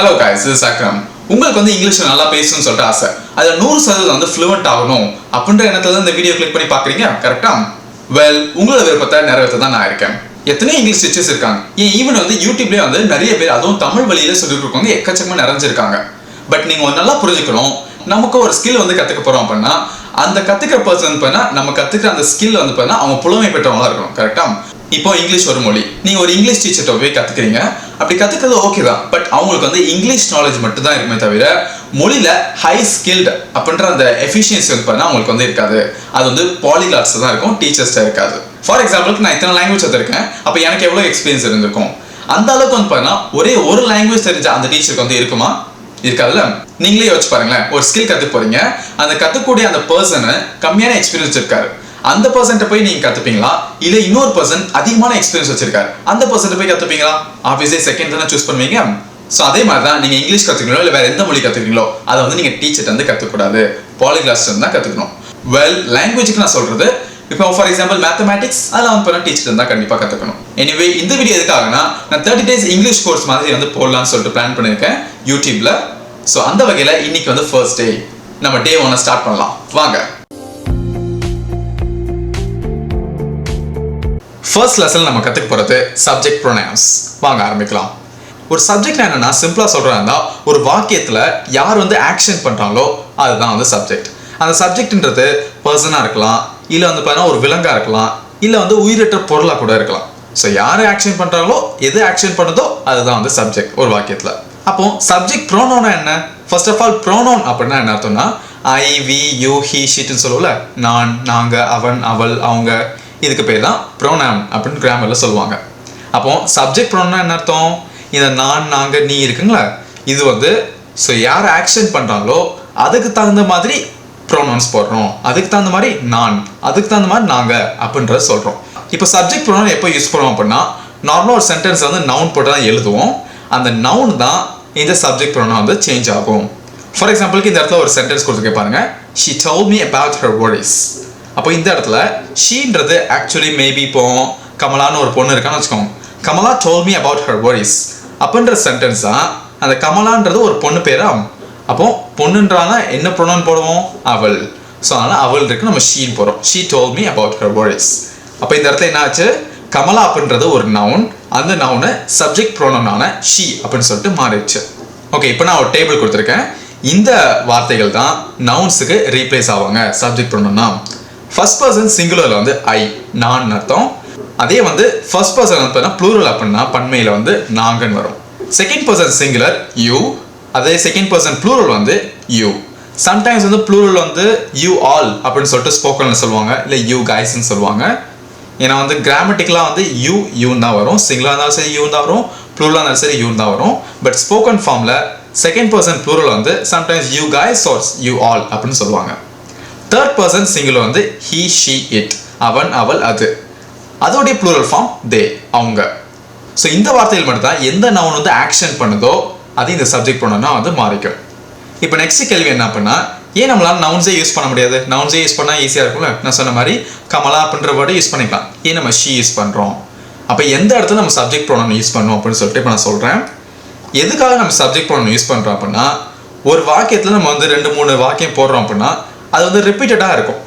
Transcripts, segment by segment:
Hello guys, this is Akram. உங்களுக்கு வந்து English நல்லா பேசணும்னு சொல்லிட்டு ஆசை. அதுல 100% வந்து ஃப்ளூவன்ட் ஆகணும் அப்படின்ற எண்ணத்துல தான் இந்த வீடியோ கிளிக் பண்ணி பாக்குறீங்க. கரெக்ட்டா? வெல், உங்களோட விருப்பத்தை நிறைவேற்ற தான் நான் இருக்கேன். எத்தனை இங்கிலீஷ் டீச்சர்ஸ் இருக்காங்க. ஈவன் வந்து யூடியூப்லயே வந்து நிறைய பேர் அதுவும் தமிழ் வழியில சொல்லிட்டு இருக்காங்க. எக்கச்சக்கமா நிறைஞ்சிருக்காங்க. பட் நீங்க நல்லா புரிஞ்சுக்கணும். நமக்கு ஒரு ஸ்கில் வந்து கத்துக்க போறோம் அப்படின்னா அந்த கத்துக்கிற பர்சன் பண்ணா நம்ம கத்துக்கிற அந்த ஸ்கில் வந்து பண்ணா அவங்க புலமை பெற்றவங்களா இருக்கணும். கரெக்டா? இப்போ இங்கிலீஷ் ஒரு மொழி, நீங்க ஒரு இங்கிலீஷ் டீச்சர்ட்ட போய் கத்துக்கிறீங்க. அப்படி கத்துக்கிறது ஓகே தான். பட் அவங்களுக்கு வந்து இங்கிலீஷ் நாலேஜ் மட்டும் தான் இருக்குமே தவிர மொழியில ஹை ஸ்கில்டு அப்படின்ற அந்த எஃபிஷியன்சி வந்து பண்ணா அவங்களுக்கு வந்து இருக்காது. அது வந்து பாலிகிளாட்ஸ் தான் இருக்கும், டீச்சர்ஸ்ட இருக்காது. ஃபார் எக்ஸாம்பிளுக்கு நான் இத்தனை லாங்குவேஜ் எடுத்திருக்கேன். அப்போ எனக்கு எவ்வளவு எக்ஸ்பீரியன்ஸ் இருந்திருக்கும்? அந்த அளவுக்கு வந்து பண்ணா ஒரே ஒரு லாங்குவேஜ் தெரிஞ்ச அந்த டீச்சருக்கு வந்து இருக்குமா? இருக்காதுல்ல. நீங்களே யோசிச்சு பாருங்களேன். ஒரு ஸ்கில் கத்துக்க போறீங்க, அந்த கத்துக்கூடிய அந்த பர்சனை கம்மியான எக்ஸ்பீரியன்ஸ் இருக்காரு. அந்த பர்சன்ட்ட போய் நீங்க கத்துப்பீங்களா? இல்ல இன்னொரு பர்சன் அதிகமான எக்ஸ்பீரியன்ஸ் வச்சிருக்காரு, அந்த பர்சன்ட்ட போய் கத்துப்பீங்களா? ஆப்வியஸ்லி செகண்ட் தானே சூஸ் பண்ணுவீங்க. ஸோ அதே மாதிரி தான் நீங்க இங்கிலீஷ் கத்துக்கீங்களோ இல்லை வேற எந்த மொழி கத்துக்கீங்களோ அதை வந்து நீங்க டீச்சர்ட்ட வந்து கத்துக்கூடாது, பாலிகிளாஸ் தான் கத்துக்கணும். வெல், லாங்குவேஜுக்கு நான் சொல்றது இப்போ ஃபார் எக்ஸாம்பிள் மேத்தமேட்டிக்ஸ் அதெல்லாம் வந்து பண்ண டீச்சர் தான் கண்டிப்பா கத்துக்கணும். எனிவே இந்த வீடியோ எதுக்காகனா நான் 30 days இங்கிலீஷ் கோர்ஸ் மாதிரி வந்து போடலாம்னு சொல்லிட்டு பிளான் பண்ணியிருக்கேன் யூடியூப்ல. ஸோ அந்த வகையில இன்னைக்கு வந்து ஃபர்ஸ்ட் டே, நம்ம டே 1 ஸ்டார்ட் பண்ணலாம் வாங்க. ஃபர்ஸ்ட் லெசன் நம்ம கத்துக்க போறது சப்ஜெக்ட் ப்ரோனவுன்ஸ். வாங்க ஆரம்பிக்கலாம். ஒரு சப்ஜெக்ட் என்னன்னா சிம்பிளா சொல்றாங்கன்னா ஒரு வாக்கியத்துல யார் வந்து ஆக்ஷன் பண்றாங்களோ அதுதான் வந்து சப்ஜெக்ட். அந்த சப்ஜெக்ட்ன்றது பர்சனா இருக்கலாம், இல்ல வந்து பார்த்தா ஒரு விலங்கா இருக்கலாம், இல்ல வந்து உயிரற்ற பொருளா கூட இருக்கலாம். ஸோ யாரு ஆக்ஷன் பண்றாங்களோ எது ஆக்ஷன் பண்ணுதோ அதுதான் வந்து சப்ஜெக்ட் ஒரு வாக்கியத்துல. அப்போ சப்ஜெக்ட் ப்ரோனவுன் என்ன? ஃபர்ஸ்ட் ஆஃப் ஆல் ப்ரோனவுன் அப்படின்னா என்ன அர்த்தம்னா ஐ, வி, யூ, ஹி, ஷிட்னு சொல்லுவோம்ல. நான், நாங்க, அவன், அவள், அவங்க, இதுக்கு பேர் தான் ப்ரோனவுன் அப்படின்னு கிராமர்ல சொல்லுவாங்க. அப்போ சப்ஜெக்ட் ப்ரோனவுன் என்ன அர்த்தம்? இந்த நான், நாங்க, நீ இருக்குங்களா, இது வந்து ஸோ யார் ஆக்ஷன் பண்றாங்களோ அதுக்கு தகுந்த மாதிரி ப்ரோனவுன்ஸ் போடுறோம். அதுக்கு தகுந்த மாதிரி நான், அதுக்கு தகுந்த மாதிரி நாங்க அப்படின்றத சொல்றோம். இப்போ சப்ஜெக்ட் ப்ரோனவுன் எப்போ யூஸ் பண்ணுவோம் அப்படின்னா நார்மலாக ஒரு சென்டென்ஸ் வந்து நவுன் போட்டு தான் எழுதுவோம். அந்த நவுன் தான் இந்த சப்ஜெக்ட் ப்ரோனவுன் வந்து சேஞ்ச் ஆகும். ஃபார் எக்ஸாம்பிளுக்கு இந்த இடத்துல ஒரு சென்டென்ஸ் கொடுத்துருக்க பாருங்க. She told me about her worries. அப்போ இந்த இடத்துல ஷீன்றது ஆக்சுவலி மேபி இப்போ கமலான்னு ஒரு பொண்ணு இருக்கான்னு வச்சுக்கோங்க. Kamala told me about her worries அப்படின்ற சென்டென்ஸ் தான். அந்த கமலான்றது ஒரு பொண்ணு பேரா. அப்போ பொண்ணுன்றாங்க என்ன ப்ரோனவுன் போடுவோம்? அவள். ஸோ அதனால அவள் இருக்கு, நம்ம ஷீன் போடுறோம். She told me about her worries. அப்போ இந்த இடத்துல என்ன ஆச்சு? கமலா அப்படின்றது ஒரு நவுன், அந்த நவுனை சப்ஜெக்ட் ப்ரோனவுனான ஷீ அப்படின்னு சொல்லிட்டு மாறிடுச்சு. ஓகே, இப்போ நான் ஒரு டேபிள் கொடுத்துருக்கேன். இந்த வார்த்தைகள் தான் நவுன்ஸுக்கு ரீப்ளேஸ் ஆவாங்க சப்ஜெக்ட் ப்ரோனவுன்னா. ஃபர்ஸ்ட் பர்சன் சிங்குலர்ல வந்து ஐ, நான் அர்த்தம். அதே வந்து ஃபர்ஸ்ட் பர்சன் வந்து ப்ளூரல் அப்படின்னா பன்மையில வந்து நாங்கன்னு வரும். செகண்ட் பர்சன் சிங்குலர் யூ, அதே செகண்ட் பர்சன் ப்ளூரல் வந்து யூ. சம்டைம்ஸ் வந்து ப்ளூரல் வந்து யூ ஆல் அப்படின்னு சொல்லிட்டு ஸ்போக்கன்ல சொல்லுவாங்க, இல்லை யூ கைஸ்ன்னு சொல்லுவாங்க. ஏன்னா வந்து கிராமட்டிக்கலாக வந்து யூன்னு தான் வரும். சிங்கிளாக இருந்தாலும் சரி யூன்னு தான் வரும், ப்ளூரலாக இருந்தாலும் சரி யூன்னு தான் வரும். பட் ஸ்போக்கன் ஃபார்மில் செகண்ட் பர்சன் ப்ளூரல் வந்து sometimes you guys are you all அப்படின்னு சொல்லுவாங்க. தேர்ட் பர்சன் சிங்குலர் வந்து ஹி, ஷி, இட், அவன், அவள், அது. அதோடைய ப்ளூரல் ஃபார்ம் தே, அவங்க. ஸோ இந்த வார்த்தைகள் மட்டும் தான் எந்த நவுன் வந்து ஆக்ஷன் பண்ணுதோ அது இந்த சப்ஜெக்ட் ப்ரோனவுனா வந்து மாறிக்கும். இப்போ நெக்ஸ்ட் கேள்வி என்ன அப்படின்னா ஏன் நம்மளால நவுன்ஸே யூஸ் பண்ண முடியாது? நவுன்ஸே யூஸ் பண்ணால் ஈஸியாக இருக்கும்ல. நான் சொன்ன மாதிரி கமலா அப்படின்ற வேர்டை யூஸ் பண்ணிக்கலாம். ஏன் நம்ம ஷீ யூஸ் பண்ணுறோம்? அப்போ எந்த இடத்துல நம்ம சப்ஜெக்ட் ப்ரோனவுன் யூஸ் பண்ணோம் அப்படின்னு சொல்லிட்டு இப்போ நான் சொல்கிறேன். எதுக்காக நம்ம சப்ஜெக்ட் ப்ரோனவுன் யூஸ் பண்ணுறோம் அப்படின்னா ஒரு வாக்கியத்தில் நம்ம வந்து 2-3 வாக்கியம் போடுறோம் அப்படின்னா அது வந்து ரிப்பீட்டடாக இருக்கும்.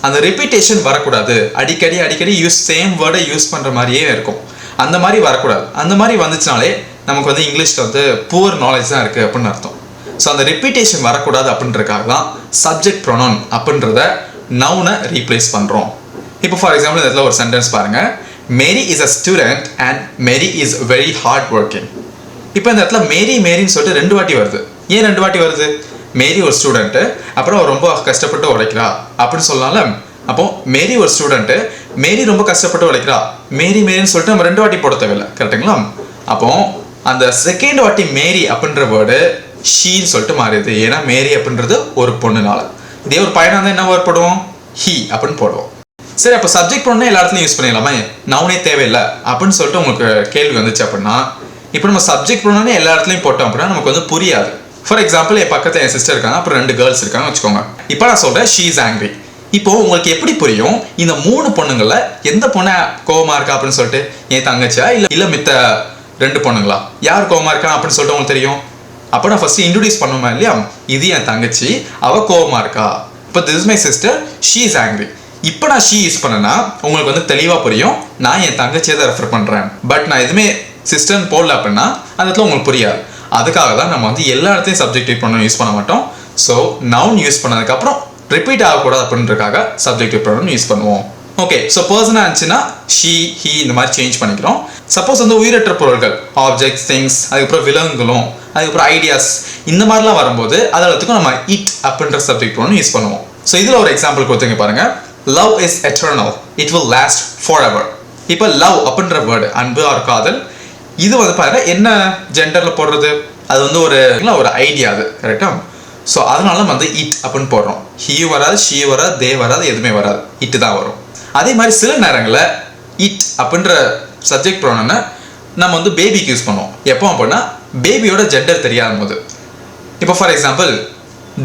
அந்த ரிப்பீட்டேஷன் வரக்கூடாது. அடிக்கடி சேம் வேர்டை யூஸ் பண்ணுற மாதிரியே இருக்கும். அந்த மாதிரி வரக்கூடாது. அந்த மாதிரி வந்துச்சுனாலே நமக்கு வந்து இங்கிலீஷில் வந்து புவர் நாலேஜ் தான் இருக்குது அப்படின்னு அர்த்தம். ஸோ அந்த ரிப்பீட்டேஷன் வரக்கூடாது அப்படின்றதுக்காக தான் சப்ஜெக்ட் ப்ரோனவுன் அப்படின்றத நவுனை ரீப்ளேஸ் பண்ணுறோம். இப்போ ஃபார் எக்ஸாம்பிள் இந்த இடத்துல ஒரு சென்டென்ஸ் பாருங்க. Mary is a student and Mary is very hard working. இப்போ இந்த இடத்துல மேரின்னு சொல்லிட்டு 2 வாட்டி வருது. ஏன் 2 வாட்டி வருது? மேரி ஒரு ஸ்டூடெண்ட்டு, அப்புறம் ரொம்ப கஷ்டப்பட்டு உழைக்கிறா அப்படின்னு சொல்லலாம்ல. அப்போ மேரி ஒரு ஸ்டூடெண்ட்டு, மேரி ரொம்ப கஷ்டப்பட்டு உழைக்கிறா, மேரின்னு சொல்லிட்டு நம்ம 2 வாட்டி போட தேவையில்லை. கரெக்டுங்களா? அப்போ அந்த செகண்ட் வாட்டி மேரி அப்படின்ற வேர்டு ஷீன்னு சொல்லிட்டு மாறிடுது. ஏன்னா மேரி அப்படின்றது ஒரு பொண்ணுனால. இதே ஒரு பையனா தான் என்ன வேர்ட் போடுவோம்? ஹி அப்படின்னு போடுவோம். சரி, அப்போ சப்ஜெக்ட் ப்ரோனவுன் எல்லா இடத்துலையும் யூஸ் பண்ணிடலாமா? நவுனே தேவையில்லை அப்படின்னு சொல்லிட்டு உங்களுக்கு கேள்வி வந்துச்சு அப்படின்னா இப்போ நம்ம சப்ஜெக்ட் ப்ரோனவுன் எல்லா இடத்துலையும் போட்டோம் அப்படின்னா நமக்கு வந்து புரியாது. ஃபார் எக்ஸாம்பிள் என் பக்கத்தில் என் சிஸ்டர் இருக்காங்க, அப்புறம் 2 கேர்ள்ஸ் இருக்காங்க வச்சுக்கோங்க. இப்போ நான் சொல்கிறேன் ஷீ இஸ் ஆங்க்ரி. இப்போ உங்களுக்கு எப்படி புரியும் இந்த 3 பொண்ணுங்கள எந்த பொண்ணை கோவமா இருக்கா அப்படின்னு சொல்லிட்டு? என் தங்கச்சியா இல்லை மித்த 2 பொண்ணுங்களா? யார் கோவமா இருக்கா அப்படின்னு சொல்லிட்டு உங்களுக்கு தெரியும்? அப்போ நான் ஃபர்ஸ்ட் இன்ட்ரோடியூஸ் பண்ணுமா இல்லையா, இது என் தங்கச்சி, அவ கோவமா இருக்கா. இப்போ this is my sister, she is angry. இப்போ நான் ஷீ யூஸ் பண்ணேன்னா உங்களுக்கு வந்து தெளிவாக புரியும், நான் என் தங்கச்சியை தான் ரெஃபர் பண்ணுறேன். பட் நான் எதுவுமே சிஸ்டர்னு போடல அப்படின்னா அந்த இடத்துல உங்களுக்கு புரியாது. அதுக்காக தான் நம்ம வந்து எல்லா இடத்தையும் சப்ஜெக்டிவ் ப்ரொனவுன் யூஸ் பண்ண மாட்டோம். ஸோ நவுன் யூஸ் பண்ணதுக்கப்புறம் ரிப்பீட் ஆகக்கூடாது அப்படின்றதுக்காக சப்ஜெக்டிவ் ப்ரொனவுன் யூஸ் பண்ணுவோம். ஓகே, ஸோ பர்சனாக இருந்துச்சுன்னா ஷீ, ஹீ இந்த மாதிரி சேஞ்ச் பண்ணிக்கிறோம். சப்போஸ் வந்து உயிரற்ற பொருட்கள், ஆப்ஜெக்ட்ஸ், திங்ஸ், அதுக்கப்புறம் விலங்குகளும், அதுக்கப்புறம் ஐடியாஸ் இந்த மாதிரிலாம் வரும்போது அதெல்லாத்துக்கும் நம்ம இட் அப்படின்ற சப்ஜெக்ட் ப்ரொனவுன் யூஸ் பண்ணுவோம். ஸோ இதில் ஒரு எக்ஸாம்பிள் கொடுத்துங்க பாருங்க. Love is eternal, it will last for ever. இப்போ லவ் அப்படின்ற வேர்டு, அன்பு ஆர் காதல், இது வந்து பாருங்க என்ன ஜெண்டரில் போடுறது, அது வந்து ஒரு ஐடியா, அது கரெக்டா. ஸோ அதனால நம்ம வந்து இட் அப்படின்னு போடுறோம். ஹீ வராது, ஷீ வராது, தே வராது, எதுவுமே வராது, இட்டு தான் வரும். அதே மாதிரி சில நேரங்களில் இட் அப்படின்ற சப்ஜெக்ட் ப்ரொனவுனை நம்ம வந்து பேபிக்கு யூஸ் பண்ணுவோம். எப்போ அப்படின்னா பேபியோட ஜெண்டர் தெரியாத போது. இப்போ for example,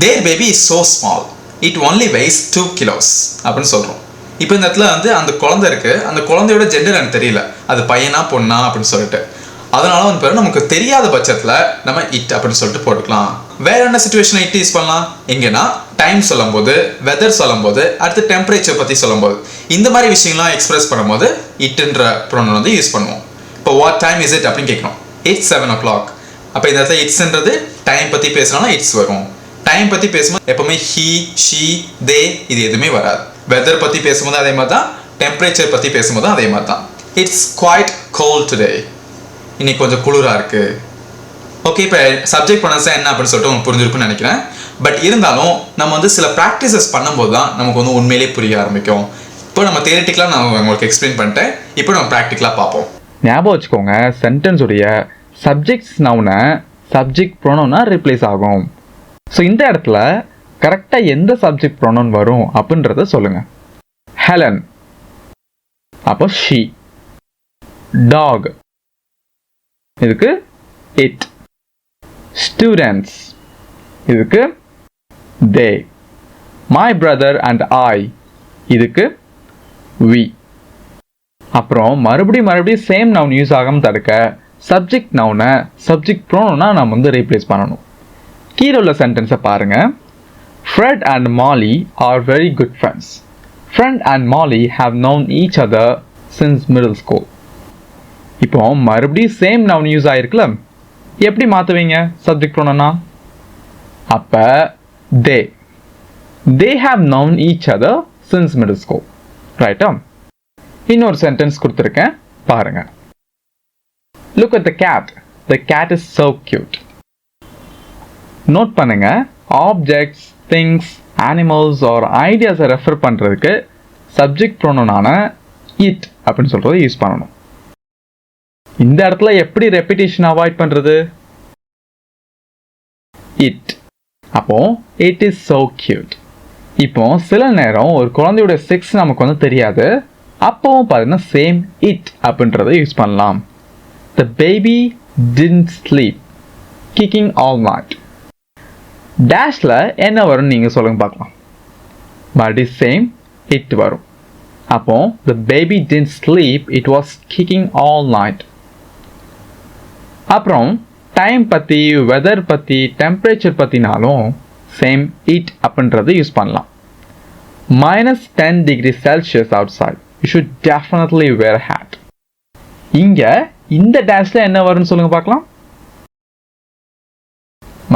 their baby is so small, it only weighs 2 kilos அப்படின்னு சொல்கிறோம். இப்போ இந்த இடத்துல வந்து அந்த குழந்தை இருக்கு, அந்த குழந்தையோட ஜெண்டர் எனக்கு தெரியல, அது பையனா பொண்ணா அப்படின்னு சொல்லிட்டு. அதனால வந்து பேர் நமக்கு தெரியாத பட்சத்தில் நம்ம இட் அப்படின்னு சொல்லிட்டு போட்டுக்கலாம். வேற என்ன சிச்சுவேஷன் இட் யூஸ் பண்ணலாம் எங்கன்னா, டைம் சொல்லும் போது, வெதர் சொல்லும் போது, அடுத்து டெம்பரேச்சர் பற்றி சொல்லும் போது, இந்த மாதிரி விஷயங்கள்லாம் எக்ஸ்பிரஸ் பண்ணும்போது இட்ன்ற ப்ரொனவுன் வந்து யூஸ் பண்ணுவோம். இப்போ வாட் டைம் இஸ் இட் அப்படின்னு கேட்கணும், இட்ஸ் 7 o'clock. அப்போ இந்த இடத்துல இட்ஸ்ன்றது டைம் பற்றி பேசினாலும் இட்ஸ் வரும். டைம் பற்றி பேசும்போது எப்பவுமே ஹீ, ஷீ, தே இது எதுவுமே வராது. வெதர் பற்றி பேசும்போது அதே மாதிரி தான், டெம்பரேச்சர் பற்றி பேசும்போது அதே மாதிரி தான். இட்ஸ் குவைட் கோல்ட் டுடே, இன்னைக்கு கொஞ்சம் குளிராக இருக்கு. ஓகே, இப்போ சப்ஜெக்ட் ப்ரொனவுன்ஸ் என்ன அப்படின்னு சொல்லிட்டு உங்களுக்கு புரிஞ்சிருக்குன்னு நினைக்கிறேன். பட் இருந்தாலும் நம்ம வந்து சில ப்ராக்டிசஸ் பண்ணும்போது தான் நமக்கு வந்து உண்மையிலேயே புரிய ஆரம்பிக்கும். இப்போ நம்ம தியரிட்டிக்கலாக நான் உங்களுக்கு எக்ஸ்பிளைன் பண்ணிட்டேன், இப்போ நம்ம ப்ராக்டிக்கலாக பார்ப்போம். ஞாபகம் வச்சுக்கோங்க, சென்டென்ஸ் உடைய சப்ஜெக்ட்ஸ் நவுனை சப்ஜெக்ட் ப்ரொனவுனா ரிப்ளேஸ் ஆகும். ஸோ இந்த இடத்துல கரெக்டாக எந்த சப்ஜெக்ட் ப்ரொனவுன் வரும் அப்படின்றத சொல்லுங்க. ஹெலன், அப்போ ஷீ. டாக், இதுக்கு இட். ஸ்டூடெண்ட்ஸ், இதுக்கு தே. மை பிரதர் அண்ட் ஐ, இதுக்கு வி. அப்புறம் மறுபடியும் சேம் நவுன் யூஸ் ஆகாமல் தடுக்க சப்ஜெக்ட் நவுனை சப்ஜெக்ட் ப்ரோனவுனா நம்ம வந்து ரீப்ளேஸ் பண்ணணும். கீழே உள்ள சென்டென்ஸை பாருங்க. Fred and Molly are very good friends. Fred and Molly have known each other since middle school. இப்போ மறுபடியும் சேம் நவுன் யூஸ் ஆயிருக்குல்ல, எப்படி மாற்றுவீங்க சப்ஜெக்ட் ப்ரோனவுனா? அப்போ they have known each other since middle school, ரைட்டா? இன்னொரு சென்டென்ஸ் கொடுத்துருக்கேன் பாருங்க. Look at the cat. The cat is so cute. Note பண்ணுங்க, objects, things, animals or ஐடியாஸை ரெஃபர் பண்ணுறதுக்கு சப்ஜெக்ட் ப்ரோனவுனான இட் அப்படின்னு சொல்கிறத யூஸ் பண்ணணும். இந்த இடத்துல எப்படி ரெப்பிட்டேஷன் அவாய்ட் பண்ணுறது? இட். அப்போ இட் இஸ் ஸோ கியூட். இப்போ சில நேரம் ஒரு குழந்தையோட செக்ஸ் நமக்கு வந்து தெரியாது, அப்போவும் பார்த்தீங்கன்னா சேம் இட் அப்படின்றத யூஸ் பண்ணலாம். The baby didn't sleep, kicking all night. டேஷில் என்ன வரும்னு நீங்கள் சொல்லுங்க பார்க்கலாம். மறுபடியும் சேம் இட் வரும். அப்போ the baby didn't sleep, it was kicking all night. அப்புறம் டைம் பற்றி, வெதர் பற்றி, டெம்பரேச்சர் பற்றினாலும் சேம் இட் அப்படின்றது யூஸ் பண்ணலாம். -10 degrees Celsius outside, you should definitely wear a hat. இங்கே இந்த டேஷில் என்ன வரும்னு சொல்லுங்க பார்க்கலாம்.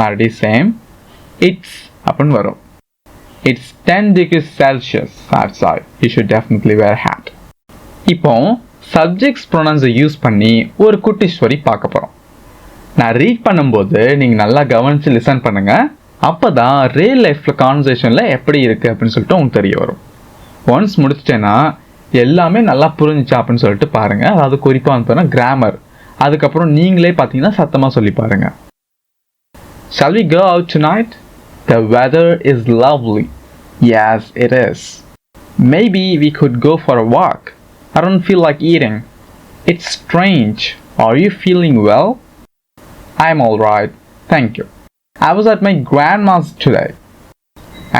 மறுபடியும் சேம் இட்ஸ் அப்படின்னு வரும். It's 10 degrees Celsius outside, you should definitely wear a hat. இப்போ சப்ஜெக்ட்ஸ் ப்ரொனவுன்ஸை யூஸ் பண்ணி ஒரு குட்டி ஸ்டோரி பார்க்க போகிறோம். நான் ரீட் பண்ணும்போது நீங்கள் நல்லா கவனித்து லிசன் பண்ணுங்கள். அப்போ தான் ரியல் லைஃப்பில் கான்வர்சேஷனில் எப்படி இருக்குது அப்படின்னு சொல்லிட்டு உங்களுக்கு தெரிய வரும். ஒன்ஸ் முடிச்சிட்டேன்னா எல்லாமே நல்லா புரிஞ்சிச்சா அப்படின்னு சொல்லிட்டு பாருங்கள். அதாவது குறிப்பாக வந்து கிராமர், அதுக்கப்புறம் நீங்களே பார்த்தீங்கன்னா சத்தமாக சொல்லி பாருங்கள். Shall we go out tonight? The weather is lovely. Yes, it is. Maybe we could go for a walk. I don't feel like eating. It's strange. Are you feeling well? I'm all right. Thank you. I was at my grandma's today,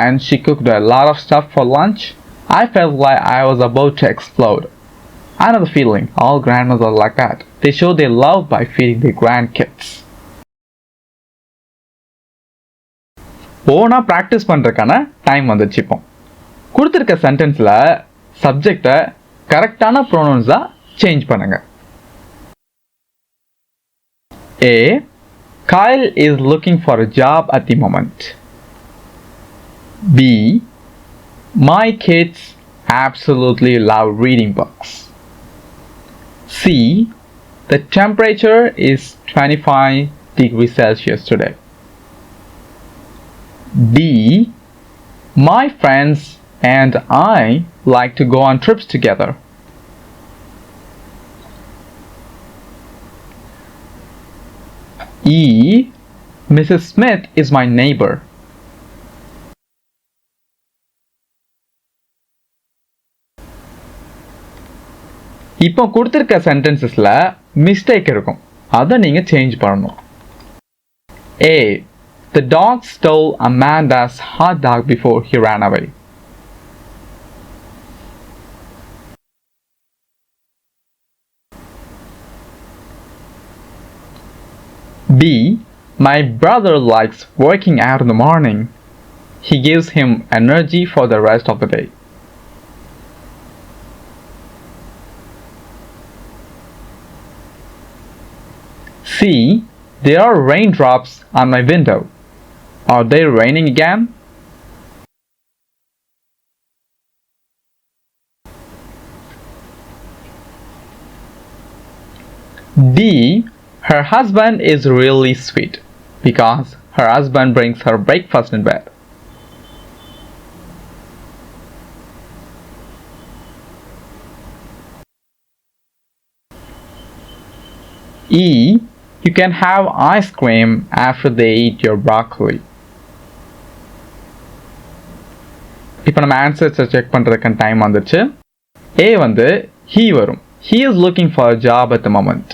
and she cooked a lot of stuff for lunch. I felt like I was about to explode. I know the feeling. All grandmas are like that. They show their love by feeding their grandkids. ஓனாக practice பண்ணுறதுக்கான time வந்துச்சு. இப்போ கொடுத்துருக்க சென்டென்ஸில் சப்ஜெக்டை கரெக்டான ப்ரோனவுன்ஸாக change பண்ணுங்க. A. Kyle is looking for a job at the moment. B. My kids absolutely love reading books. C. The temperature is 25 degrees Celsius today. D. My friends and I like to go on trips together. E. Mrs. Smith is my neighbor. இப்போ கொடுத்துருக்க சென்டென்சஸில் mistake இருக்கும், அதை நீங்கள் change பண்ணணும். A. The dog stole Amanda's hot dog before he ran away. B. My brother likes working out in the morning. He gives him energy for the rest of the day. C. There are raindrops on my window. Are they raining again? D. Her husband is really sweet because her husband brings her breakfast in bed. E. You can have ice cream after they eat your broccoli. இப்போ நம்ம ஆன்சர்ஸை check பண்ணுறதுக்கு time வந்துச்சு. A வந்து he வரும், he is looking for a job at the moment.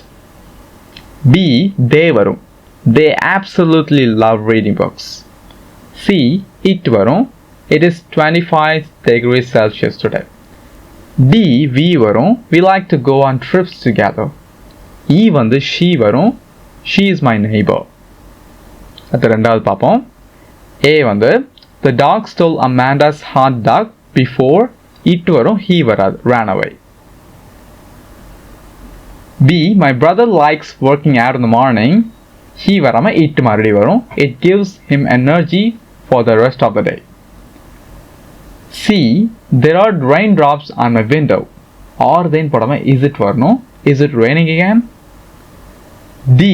B. They வரும், they absolutely love reading books. C. It வரும், it is 25 degrees Celsius today. D. We வரும், we like to go on trips together. E வந்து she வரும், she is my neighbor. அது ரெண்டாவது பார்ப்போம். A வந்து the dog stole Amanda's hot dog before it வரும், he வராது, ran away. B. My brother likes working out in the morning. He வராம it மறுபடி வரும், it gives him energy for the rest of the day. C. There are raindrops on my window. Or then போடாம is it வரணும், is it raining again? D.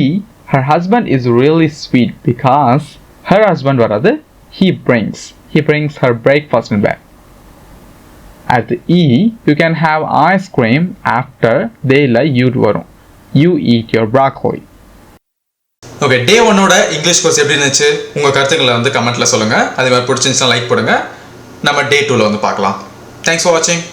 Her husband is really sweet because her husband வராது, he brings her breakfast in bed. At E. You can have ice cream after they like you வரும், you eat your broccoli. Okay, day 1ஓட English course எப்படி இருந்துச்சு? உங்கள் கருத்துக்களை வந்து கமெண்ட்டில் சொல்லுங்கள். அதே மாதிரி பிடிச்சிருந்துச்சுன்னா லைக் போடுங்க. நம்ம டே 2ல வந்து பார்க்கலாம். தேங்க்ஸ் ஃபார் வாட்சிங்.